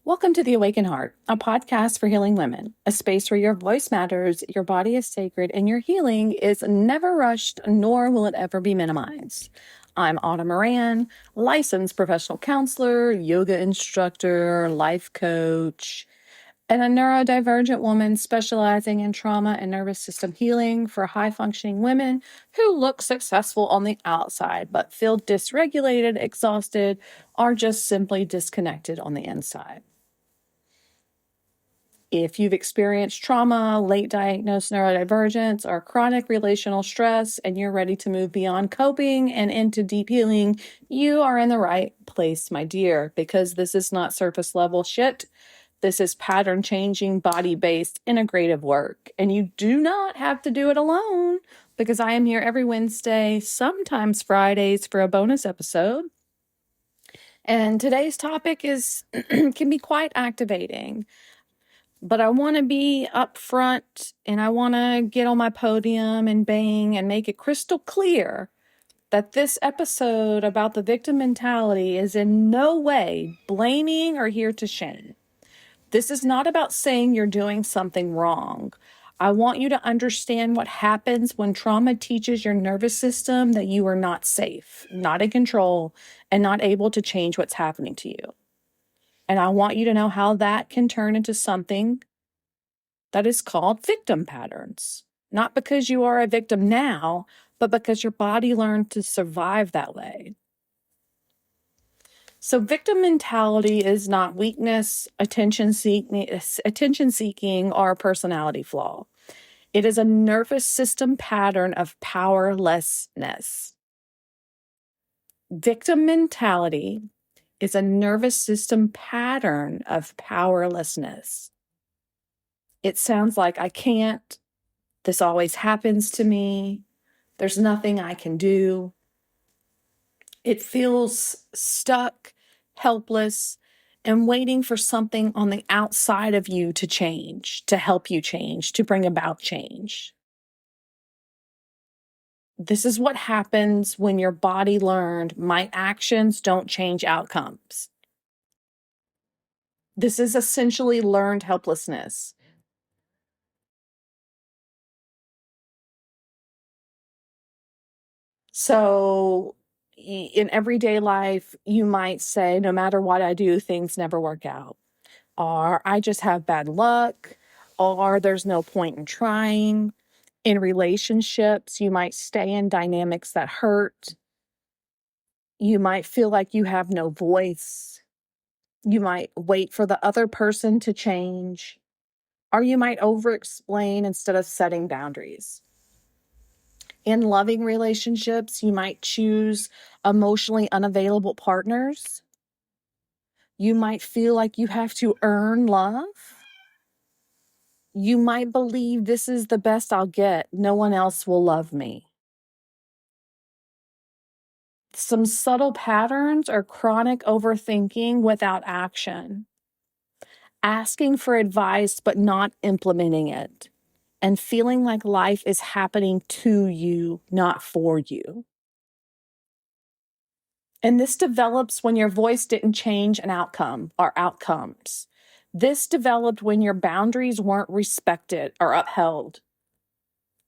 Welcome to The Awakened Heart, a podcast for healing women, a space where your voice matters, your body is sacred, and your healing is never rushed, nor will it ever be minimized. I'm Autumn Moran, licensed professional counselor, yoga instructor, life coach, and a neurodivergent woman specializing in trauma and nervous system healing for high-functioning women who look successful on the outside but feel dysregulated, exhausted, or just simply disconnected on the inside. If you've experienced trauma, late diagnosed neurodivergence, or chronic relational stress, and you're ready to move beyond coping and into deep healing, you are in the right place, my dear, because this is not surface level shit. This is pattern changing, body based, integrative work. And you do not have to do it alone because I am here every Wednesday, sometimes Fridays, for a bonus episode. And today's topic can be quite activating. But I want to be upfront and I want to get on my podium and bang and make it crystal clear that this episode about the victim mentality is in no way blaming or here to shame. This is not about saying you're doing something wrong. I want you to understand what happens when trauma teaches your nervous system that you are not safe, not in control, and not able to change what's happening to you. And I want you to know how that can turn into something that is called victim patterns. Not because you are a victim now, but because your body learned to survive that way. So victim mentality is not weakness, attention seeking, or a personality flaw. It is a nervous system pattern of powerlessness. Victim mentality is a nervous system pattern of powerlessness. It sounds like I can't. This always happens to me. There's nothing I can do. It feels stuck, helpless, and waiting for something on the outside of you to change, to help you change, to bring about change. This is what happens when your body learned my actions don't change outcomes. This is essentially learned helplessness. So in everyday life, you might say, no matter what I do, things never work out. Or I just have bad luck. Or there's no point in trying. In relationships, you might stay in dynamics that hurt. You might feel like you have no voice. You might wait for the other person to change. Or you might overexplain instead of setting boundaries. In loving relationships, you might choose emotionally unavailable partners. You might feel like you have to earn love. You might believe this is the best I'll get. No one else will love me. Some subtle patterns are chronic overthinking without action. Asking for advice but not implementing it. And feeling like life is happening to you, not for you. And this develops when your voice didn't change an outcome or outcomes. This developed when your boundaries weren't respected or upheld.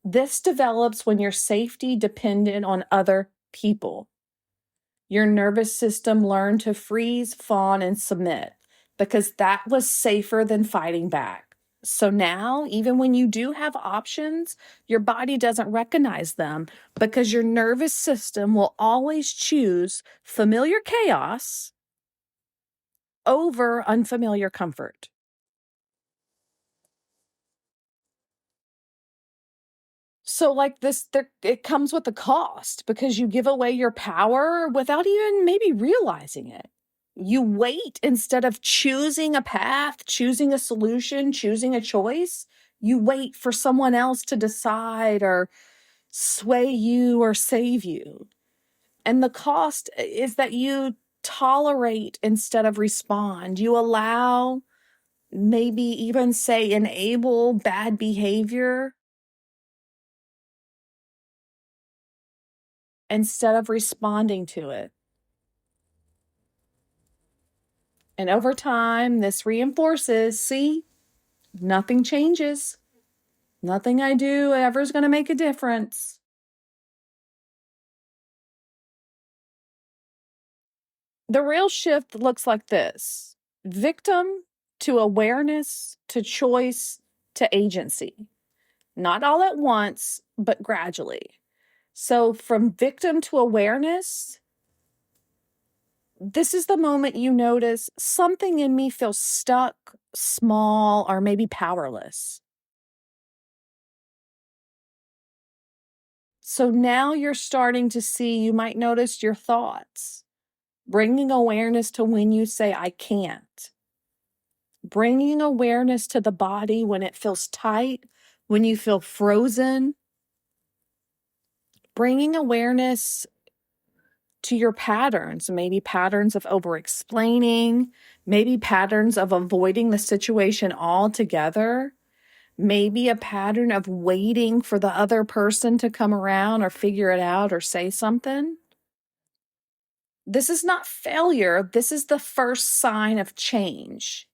This develops when your safety depended on other people. Your nervous system learned to freeze, fawn, and submit because that was safer than fighting back. So now, even when you do have options, your body doesn't recognize them because your nervous system will always choose familiar chaos over unfamiliar comfort. So like this, it comes with a cost because you give away your power without even maybe realizing it. You wait instead of choosing a path, choosing a solution, choosing a choice. You wait for someone else to decide or sway you or save you. And the cost is that you tolerate instead of respond. You allow, maybe even say enable bad behavior instead of responding to it. And over time, this reinforces, see, nothing changes. Nothing I do ever is going to make a difference. The real shift looks like this: victim to awareness to choice to agency. Not all at once, but gradually. So from victim to awareness, this is the moment you notice something in me feels stuck, small, or maybe powerless. So now you're starting to see, you might notice your thoughts, bringing awareness to when you say, I can't. Bringing awareness to the body when it feels tight, when you feel frozen. Bringing awareness to your patterns, maybe patterns of overexplaining, maybe patterns of avoiding the situation altogether, maybe a pattern of waiting for the other person to come around or figure it out or say something. This is not failure. This is the first sign of change.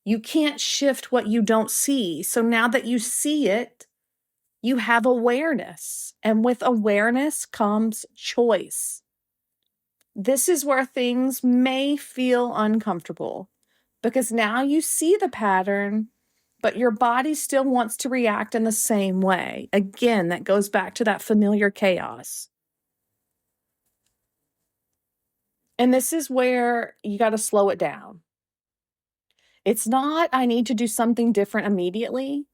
You can't shift what you don't see. So now that you see it, you have awareness. And with awareness comes choice. This is where things may feel uncomfortable because now you see the pattern, but your body still wants to react in the same way. Again, that goes back to that familiar chaos. And this is where you got to slow it down. It's not, I need to do something different immediately,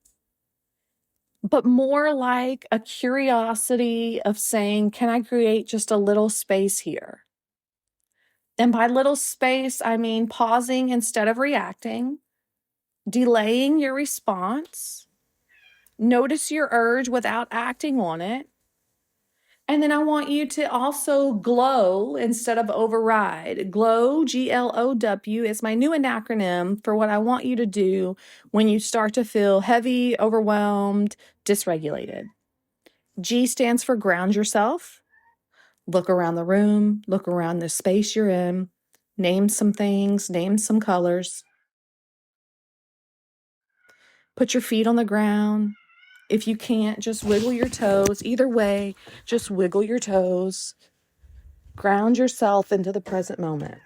but more like a curiosity of saying, can I create just a little space here? And by little space, I mean pausing instead of reacting, delaying your response, notice your urge without acting on it. And then I want you to also glow instead of override. Glow, GLOW, is my new acronym for what I want you to do when you start to feel heavy, overwhelmed, dysregulated. G stands for ground yourself. Look around the room, look around the space you're in, name some things, name some colors. Put your feet on the ground. If you can't, just wiggle your toes. Either way, just wiggle your toes. Ground yourself into the present moment.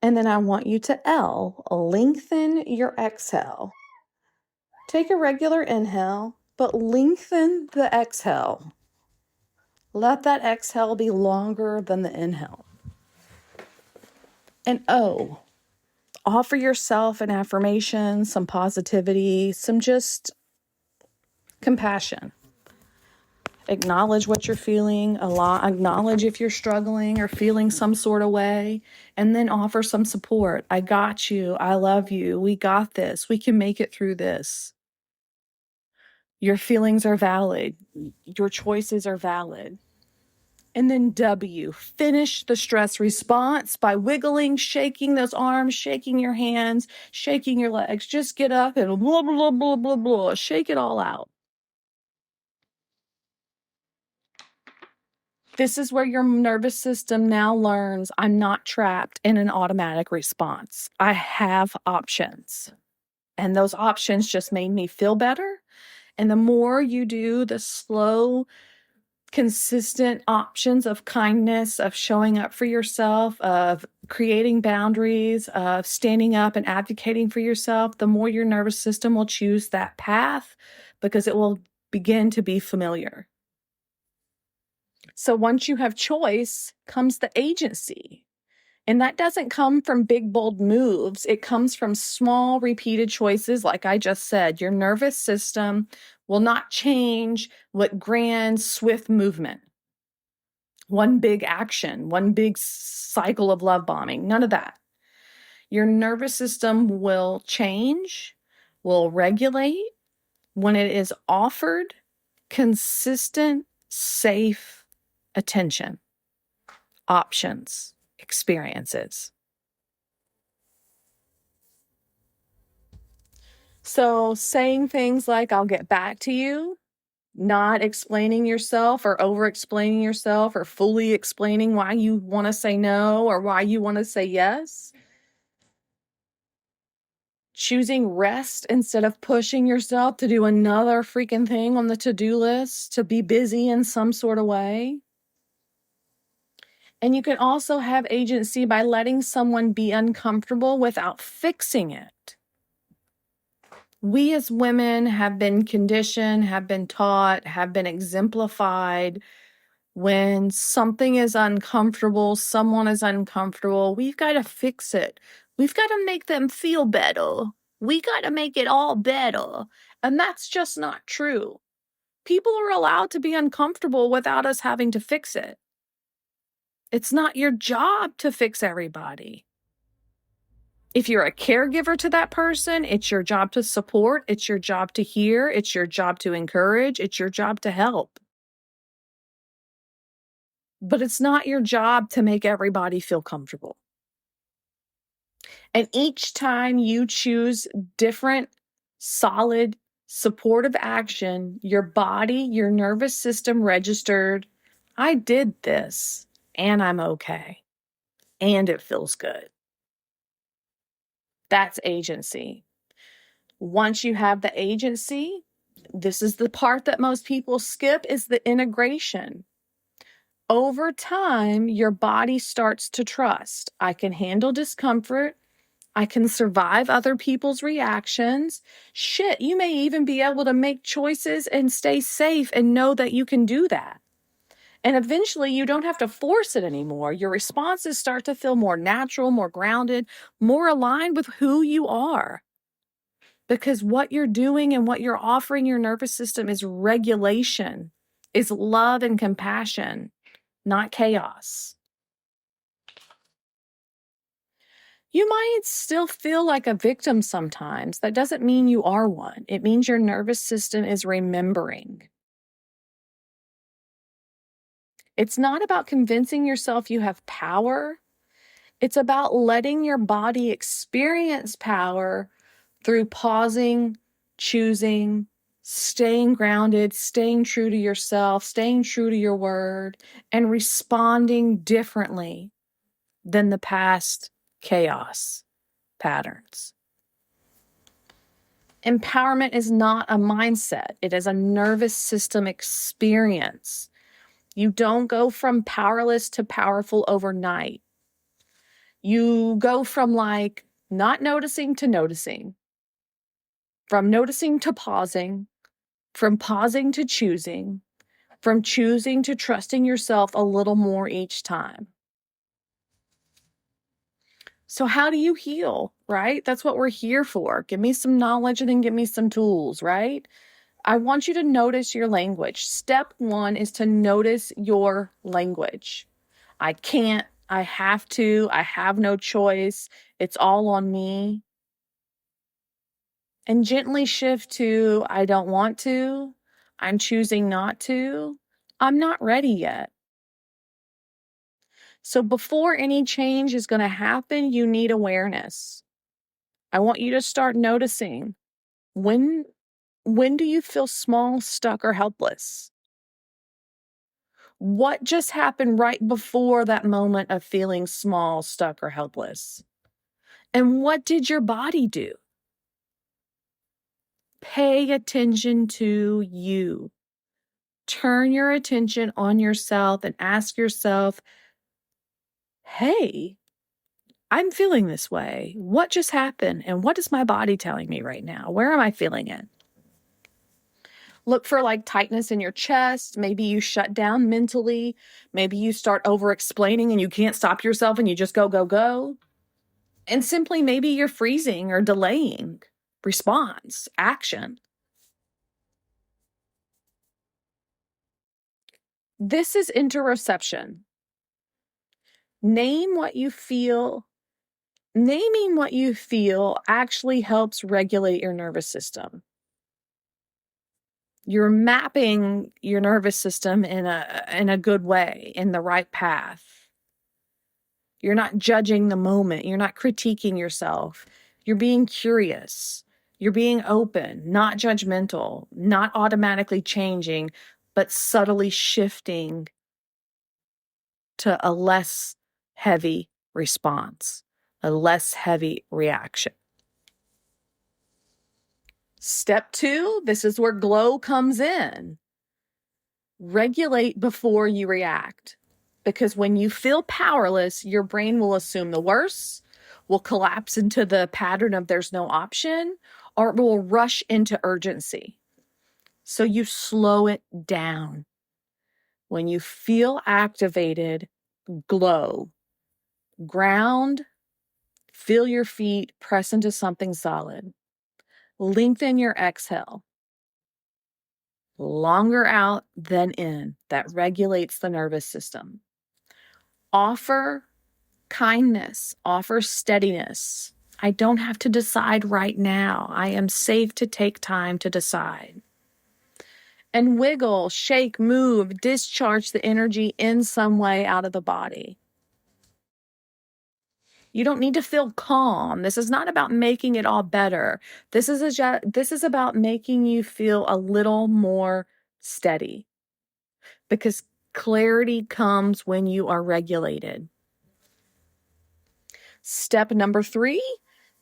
And then I want you to L, lengthen your exhale. Take a regular inhale, but lengthen the exhale. Let that exhale be longer than the inhale. And O, offer yourself an affirmation, some positivity, some just compassion. Acknowledge what you're feeling, acknowledge if you're struggling or feeling some sort of way, and then offer some support. I got you. I love you. We got this. We can make it through this. Your feelings are valid. Your choices are valid. And then W, finish the stress response by wiggling, shaking those arms, shaking your hands, shaking your legs. Just get up and blah, blah, blah, blah, blah. Shake it all out. This is where your nervous system now learns I'm not trapped in an automatic response. I have options. And those options just made me feel better. And the more you do the slow, consistent options of kindness, of showing up for yourself, of creating boundaries, of standing up and advocating for yourself, the more your nervous system will choose that path because it will begin to be familiar. So once you have choice comes the agency. And that doesn't come from big, bold moves. It comes from small, repeated choices. Like I just said, your nervous system will not change with grand, swift movement. One big action, one big cycle of love bombing, none of that. Your nervous system will change, will regulate when it is offered consistent, safe attention, options, experiences. So saying things like, I'll get back to you, not explaining yourself or over explaining yourself or fully explaining why you want to say no or why you want to say yes. Choosing rest instead of pushing yourself to do another freaking thing on the to-do list, to be busy in some sort of way. And you can also have agency by letting someone be uncomfortable without fixing it. We as women have been conditioned, have been taught, have been exemplified. When something is uncomfortable, someone is uncomfortable, we've got to fix it. We've got to make them feel better. We got to make it all better. And that's just not true. People are allowed to be uncomfortable without us having to fix it. It's not your job to fix everybody. If you're a caregiver to that person, it's your job to support, it's your job to hear, it's your job to encourage, it's your job to help. But it's not your job to make everybody feel comfortable. And each time you choose different, solid, supportive action, your body, your nervous system registered, I did this and I'm okay. And it feels good. That's agency. Once you have the agency, this is the part that most people skip, is the integration. Over time, your body starts to trust. I can handle discomfort. I can survive other people's reactions. Shit, you may even be able to make choices and stay safe and know that you can do that. And eventually you don't have to force it anymore. Your responses start to feel more natural, more grounded, more aligned with who you are. Because what you're doing and what you're offering your nervous system is regulation, is love and compassion, not chaos. You might still feel like a victim sometimes. That doesn't mean you are one. It means your nervous system is remembering. It's not about convincing yourself you have power. It's about letting your body experience power through pausing, choosing, staying grounded, staying true to yourself, staying true to your word, and responding differently than the past chaos patterns. Empowerment is not a mindset. It is a nervous system experience. You don't go from powerless to powerful overnight. You go from like not noticing to noticing, from noticing to pausing, from pausing to choosing, from choosing to trusting yourself a little more each time. So how do you heal, right? That's what we're here for. Give me some knowledge and then give me some tools, right? I want you to notice your language. Step 1 is to notice your language. I can't, I have to, I have no choice. It's all on me. And gently shift to, I don't want to, I'm choosing not to, I'm not ready yet. So before any change is going to happen, you need awareness. I want you to start noticing when do you feel small, stuck, or helpless? What just happened right before that moment of feeling small, stuck, or helpless? And what did your body do? Pay attention to you. Turn your attention on yourself and ask yourself, hey, I'm feeling this way. What just happened? And what is my body telling me right now? Where am I feeling it? Look for like tightness in your chest. Maybe you shut down mentally. Maybe you start over explaining and you can't stop yourself and you just go, go, go. And simply maybe you're freezing or delaying response, action. This is interoception. Name what you feel. Naming what you feel actually helps regulate your nervous system. You're mapping your nervous system in a good way, in the right path. You're not judging the moment. You're not critiquing yourself. You're being curious. You're being open, not judgmental, not automatically changing, but subtly shifting to a less heavy response, a less heavy reaction. Step 2, this is where glow comes in. Regulate before you react. Because when you feel powerless, your brain will assume the worst, will collapse into the pattern of there's no option, or it will rush into urgency. So you slow it down. When you feel activated, glow. Ground, feel your feet, press into something solid. Lengthen your exhale. Longer out than in. That regulates the nervous system. Offer kindness, offer steadiness. I don't have to decide right now. I am safe to take time to decide. And wiggle, shake, move, discharge the energy in some way out of the body. You don't need to feel calm. This is not about making it all better. This is about making you feel a little more steady. Because clarity comes when you are regulated. Step number 3,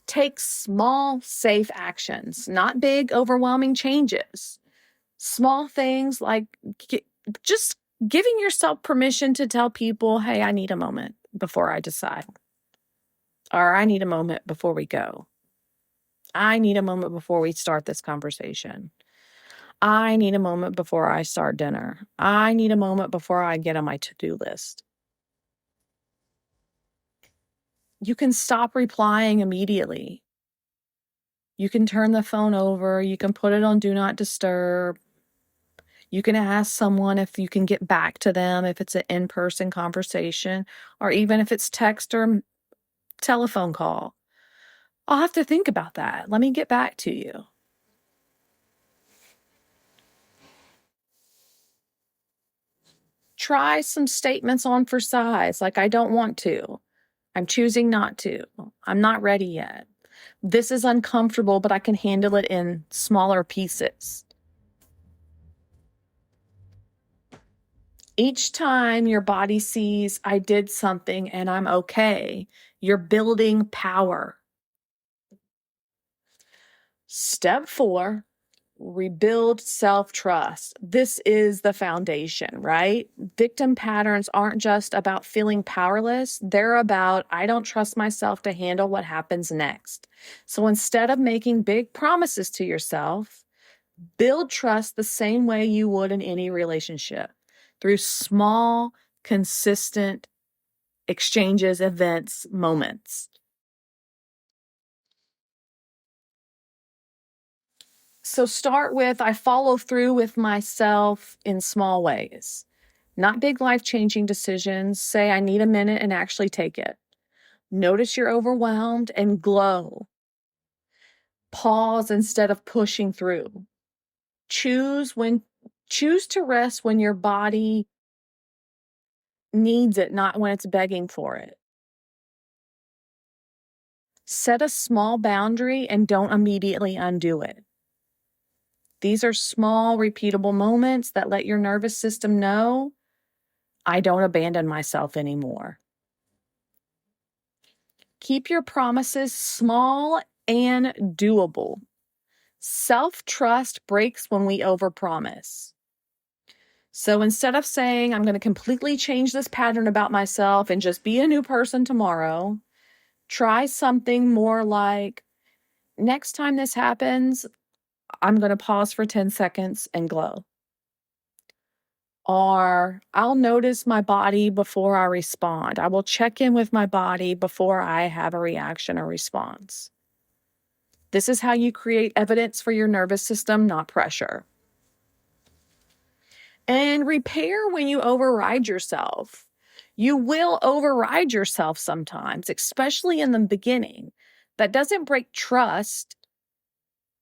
take small, safe actions, not big, overwhelming changes. Small things like just giving yourself permission to tell people, hey, I need a moment before I decide. Or I need a moment before we go. I need a moment before we start this conversation. I need a moment before I start dinner. I need a moment before I get on my to-do list. You can stop replying immediately. You can turn the phone over. You can put it on do not disturb. You can ask someone if you can get back to them, if it's an in-person conversation, or even if it's text or telephone call. I'll have to think about that. Let me get back to you. Try some statements on for size, like I don't want to. I'm choosing not to. I'm not ready yet. This is uncomfortable, but I can handle it in smaller pieces. Each time your body sees I did something and I'm okay, you're building power. Step 4, rebuild self-trust. This is the foundation, right? Victim patterns aren't just about feeling powerless. They're about, I don't trust myself to handle what happens next. So instead of making big promises to yourself, build trust the same way you would in any relationship, through small, consistent exchanges, events, moments. So start with, I follow through with myself in small ways, not big life-changing decisions. Say, I need a minute and actually take it. Notice you're overwhelmed and glow. Pause instead of pushing through. Choose to rest when your body needs it, not when it's begging for it. Set a small boundary and don't immediately undo it. These are small, repeatable moments that let your nervous system know, I don't abandon myself anymore. Keep your promises small and doable. Self-trust breaks when we overpromise. So instead of saying, I'm going to completely change this pattern about myself and just be a new person tomorrow, try something more like, next time this happens, I'm going to pause for 10 seconds and glow. Or I'll notice my body before I respond. I will check in with my body before I have a reaction or response. This is how you create evidence for your nervous system, not pressure. And repair when you override yourself. You will override yourself sometimes, especially in the beginning. That doesn't break trust.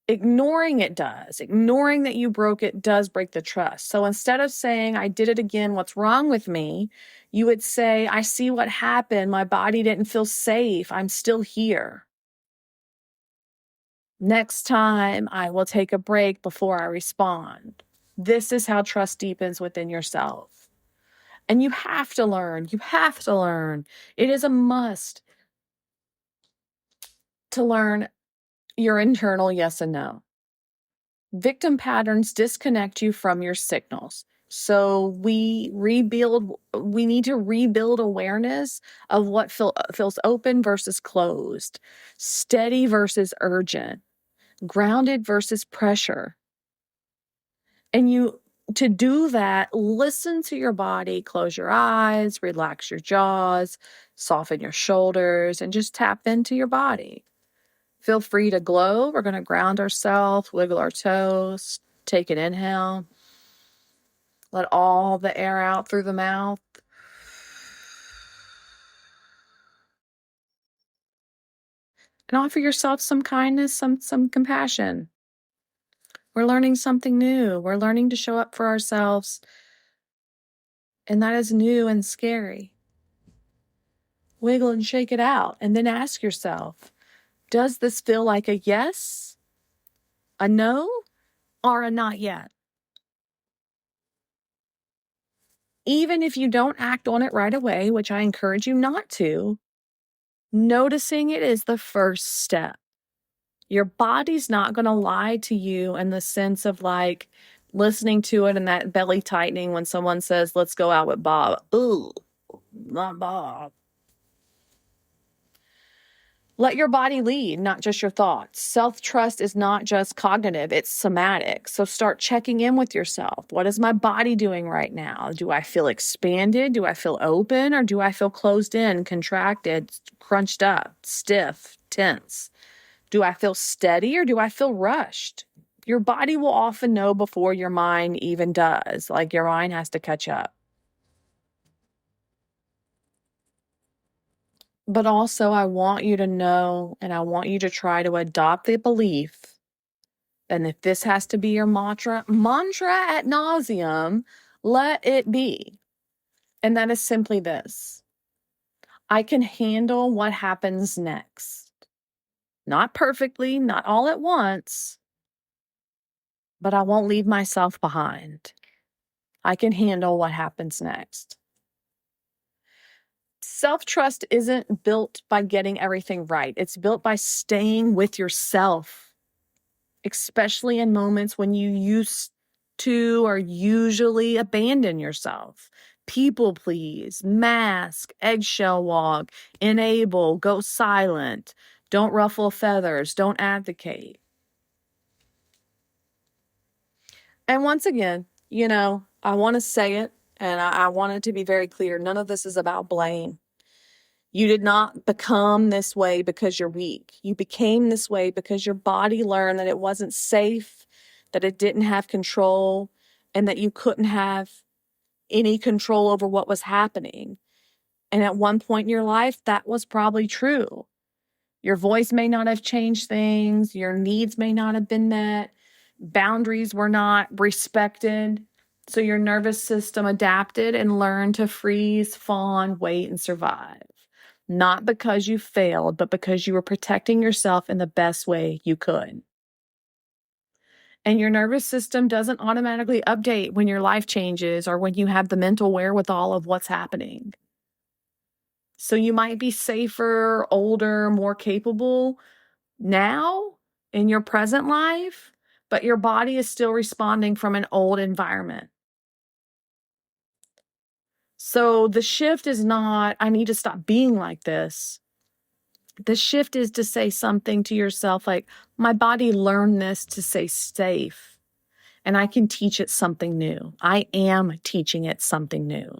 Ignoring it does. Ignoring that you broke it does break the trust. So instead of saying, I did it again, what's wrong with me? You would say, I see what happened. My body didn't feel safe. I'm still here. Next time, I will take a break before I respond. This is how trust deepens within yourself. And you have to learn. You have to learn. It is a must to learn your internal yes and no. Victim patterns disconnect you from your signals. So we need to rebuild awareness of what feels open versus closed, steady versus urgent, grounded versus pressure. And to do that, listen to your body, close your eyes, relax your jaws, soften your shoulders, and just tap into your body. Feel free to glow. We're going to ground ourselves, wiggle our toes, take an inhale. Let all the air out through the mouth. And offer yourself some kindness, some compassion. We're learning something new. We're learning to show up for ourselves. And that is new and scary. Wiggle and shake it out. And then ask yourself, does this feel like a yes, a no, or a not yet? Even if you don't act on it right away, which I encourage you not to, noticing it is the first step. Your body's not going to lie to you in the sense of like listening to it and that belly tightening when someone says, let's go out with Bob. Ooh, not Bob. Let your body lead, not just your thoughts. Self-trust is not just cognitive, it's somatic. So start checking in with yourself. What is my body doing right now? Do I feel expanded? Do I feel open? Or do I feel closed in, contracted, crunched up, stiff, tense? Do I feel steady or do I feel rushed? Your body will often know before your mind even does. Like your mind has to catch up. But also, I want you to know and I want you to try to adopt the belief. And if this has to be your mantra ad nauseum, let it be. And that is simply this: I can handle what happens next. Not perfectly, not all at once, but I won't leave myself behind. I can handle what happens next. Self-trust isn't built by getting everything right. It's built by staying with yourself, especially in moments when you used to or usually abandon yourself. People please, mask, eggshell walk, enable, go silent, don't ruffle feathers, don't advocate. And once again, I want to say it, and I want it to be very clear. None of this is about blame. You did not become this way because you're weak. You became this way because your body learned that it wasn't safe, that it didn't have control, and that you couldn't have any control over what was happening. And at one point in your life, that was probably true. Your voice may not have changed things. Your needs may not have been met. Boundaries were not respected. So your nervous system adapted and learned to freeze, fawn, wait, and survive. Not because you failed, but because you were protecting yourself in the best way you could. And your nervous system doesn't automatically update when your life changes or when you have the mental wherewithal of what's happening. So you might be safer, older, more capable now in your present life, but your body is still responding from an old environment. So the shift is not, I need to stop being like this. The shift is to say something to yourself like, my body learned this to stay safe, and I can teach it something new. I am teaching it something new.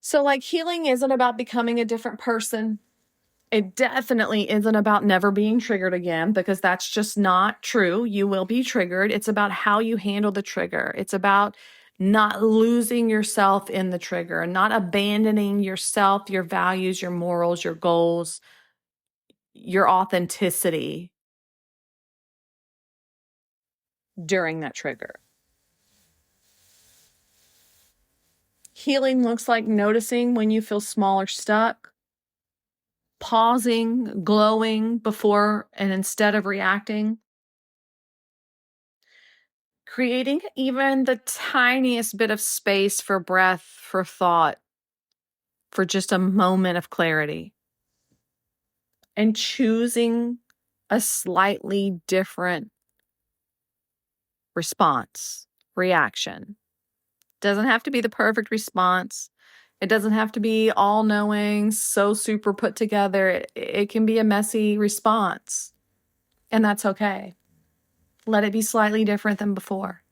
So like healing isn't about becoming a different person. It definitely isn't about never being triggered again, because that's just not true. You will be triggered. It's about how you handle the trigger. It's about not losing yourself in the trigger and not abandoning yourself, your values, your morals, your goals, your authenticity during that trigger. Healing looks like noticing when you feel small or stuck, pausing, glowing before and instead of reacting, creating even the tiniest bit of space for breath, for thought, for just a moment of clarity, and choosing a slightly different response, reaction. Doesn't have to be the perfect response. It doesn't have to be all knowing, so super put together. It can be a messy response, and that's okay. Let it be slightly different than before.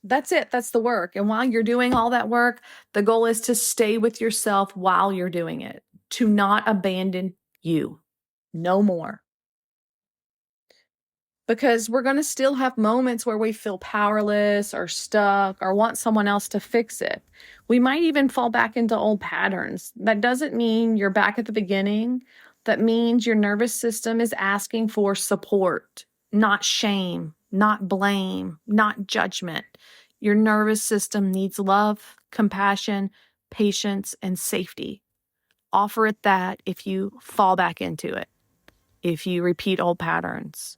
That's it. That's the work. And while you're doing all that work, the goal is to stay with yourself while you're doing it, to not abandon you. No more. Because we're going to still have moments where we feel powerless or stuck or want someone else to fix it. We might even fall back into old patterns. That doesn't mean you're back at the beginning. That means your nervous system is asking for support, not shame, not blame, not judgment. Your nervous system needs love, compassion, patience, and safety. Offer it that if you fall back into it, if you repeat old patterns.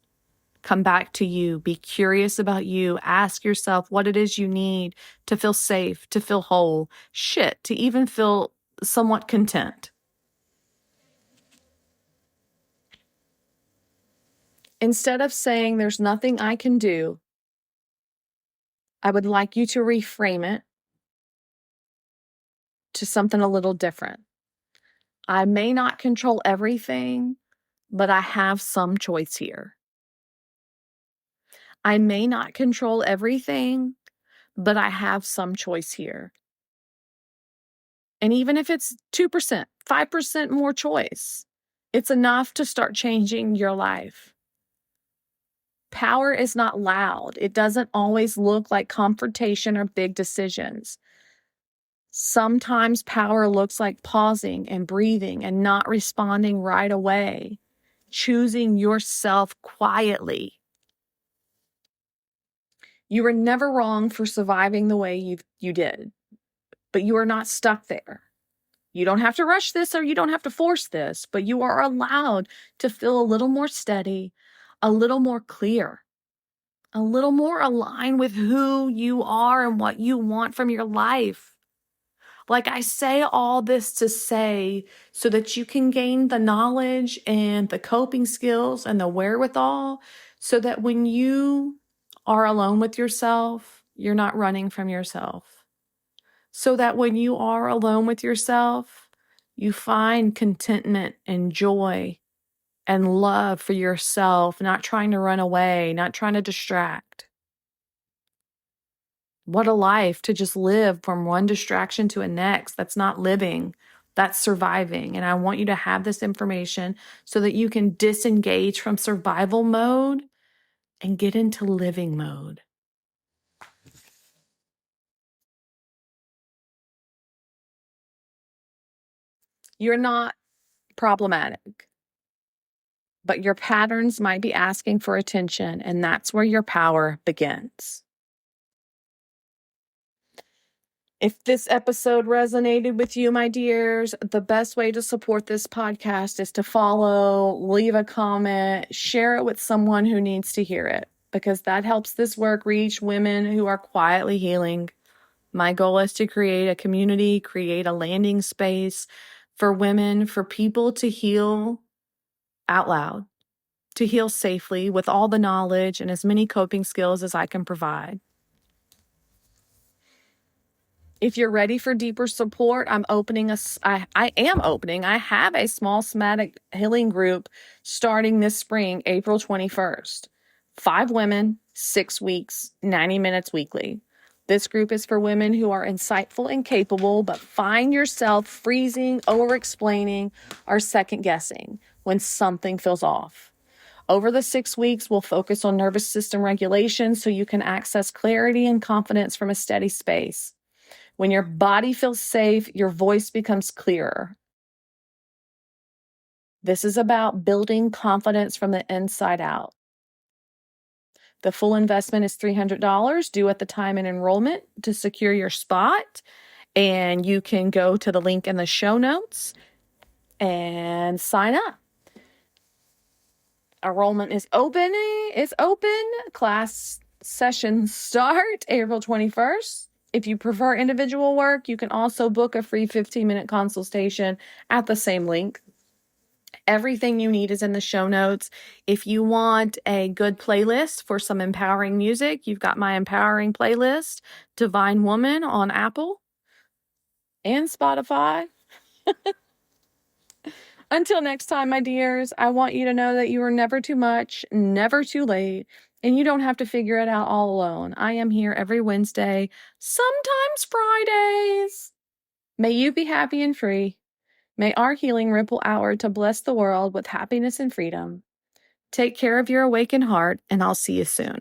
Come back to you. Be curious about you. Ask yourself what it is you need to feel safe, to feel whole, to even feel somewhat content. Instead of saying there's nothing I can do, I would like you to reframe it to something a little different. I may not control everything, but I have some choice here. I may not control everything, but I have some choice here. And even if it's 2%, 5% more choice, it's enough to start changing your life. Power is not loud. It doesn't always look like confrontation or big decisions. Sometimes power looks like pausing and breathing and not responding right away, choosing yourself quietly. You were never wrong for surviving the way you did, but you are not stuck there. You don't have to rush this or you don't have to force this, but you are allowed to feel a little more steady, a little more clear, a little more aligned with who you are and what you want from your life. Like I say all this to say so that you can gain the knowledge and the coping skills and the wherewithal so that when you are alone with yourself, you're not running from yourself. So that when you are alone with yourself, you find contentment and joy and love for yourself, not trying to run away, not trying to distract. What a life to just live from one distraction to a next. That's not living, that's surviving. And I want you to have this information so that you can disengage from survival mode and get into living mode. You're not problematic, but your patterns might be asking for attention, and that's where your power begins. If this episode resonated with you, my dears, the best way to support this podcast is to follow, leave a comment, share it with someone who needs to hear it, because that helps this work reach women who are quietly healing. My goal is to create a community, create a landing space for women, for people to heal out loud, to heal safely with all the knowledge and as many coping skills as I can provide. If you're ready for deeper support, I have a small somatic healing group starting this spring, April 21st. 5 women, 6 weeks, 90 minutes weekly. This group is for women who are insightful and capable, but find yourself freezing, overexplaining, or second guessing when something feels off. Over the 6 weeks, we'll focus on nervous system regulation so you can access clarity and confidence from a steady space. When your body feels safe, your voice becomes clearer. This is about building confidence from the inside out. The full investment is $300 due at the time of enrollment to secure your spot. And you can go to the link in the show notes and sign up. Enrollment is open. It's open. Class sessions start April 21st. If you prefer individual work, you can also book a free 15-minute consultation at the same link. Everything you need is in the show notes. If you want a good playlist for some empowering music, you've got my empowering playlist, Divine Woman, on Apple and Spotify. Until next time, my dears, I want you to know that you are never too much, never too late, and you don't have to figure it out all alone. I am here every Wednesday, sometimes Fridays. May you be happy and free. May our healing ripple outward to bless the world with happiness and freedom. Take care of your awakened heart, and I'll see you soon.